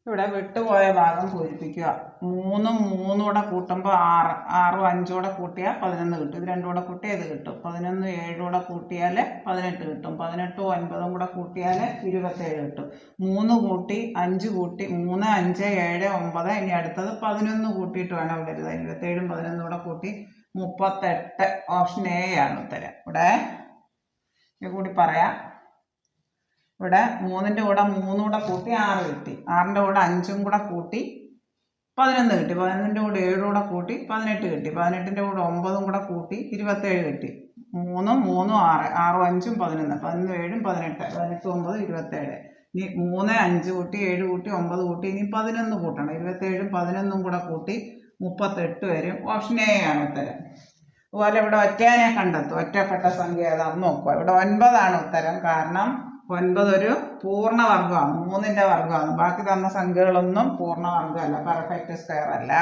ഇവിടെ വിട്ടുപോയ ഭാഗം പൂരിപ്പിക്കുക. 3ഉം 3ഉം കൂടെ കൂട്ടുമ്പോൾ 6, 6ഉം 5ഉം കൂടെ കൂട്ടിയാൽ 11 കിട്ടും. ഇത് രണ്ടും കൂടെ കൂട്ടിയാൽ ഇത് കിട്ടും. 11 7 കൂടെ കൂട്ടിയാൽ 18 കിട്ടും. 18ഉം 9ഉം കൂടെ കൂട്ടിയാൽ 27 കിട്ടും. 3 കൂട്ടി 5 കൂട്ടി 3 5 7 9. ഇനി അടുത്തത് 11 കൂട്ടിയിട്ട് വേണം ഇവിടെ എഴുതാൻ. 27ഉം 11ഉം കൂടെ കൂട്ടി 38. ഓപ്ഷൻ എ ആണ് ഉത്തരം. ഇവിടെ കൂടി പറയാം. ഇവിടെ 3ന്റെ കൂടെ 3 കൂടെ കൂട്ടി 6 കിട്ടി. 6ന്റെ കൂടെ 5ഉം കൂടെ കൂട്ടി 11 കിട്ടി. 11ന്റെ കൂടെ 7 കൂടെ കൂട്ടി 18 കിട്ടി. 18ന്റെ കൂടെ 9ഉം കൂടെ കൂട്ടി 27 കിട്ടി. 3ഉം 3ഉം 6, 6ഉം 5ഉം 11, 11 7ഉം 18, 18 9 27. ഇനി 3 5 കൂട്ടി 7 കൂട്ടി 9 കൂട്ടി ഇനി 11 കൂട്ടണം. 27ഉം 11ഉം കൂടെ കൂട്ടി 38 വരും. ഓപ്ഷൻ എ ആണ് ഉത്തരം. അതുപോലെ ഇവിടെ ഒറ്റേനെ കണ്ടെത്തും. ഒറ്റപ്പെട്ട സംഖ്യ ഏതാണെന്ന് നോക്കുക. ഇവിടെ 9 ആണ് ഉത്തരം. കാരണം 9 ഒരു പൂർണ്ണവർഗമാണ്, 3ന്റെ വർഗമാണ്. ബാക്കി തന്ന സംഖ്യകളൊന്നും പൂർണ്ണവർഗമല്ല, പെർഫെക്റ്റ് സ്ക്വയർ അല്ല.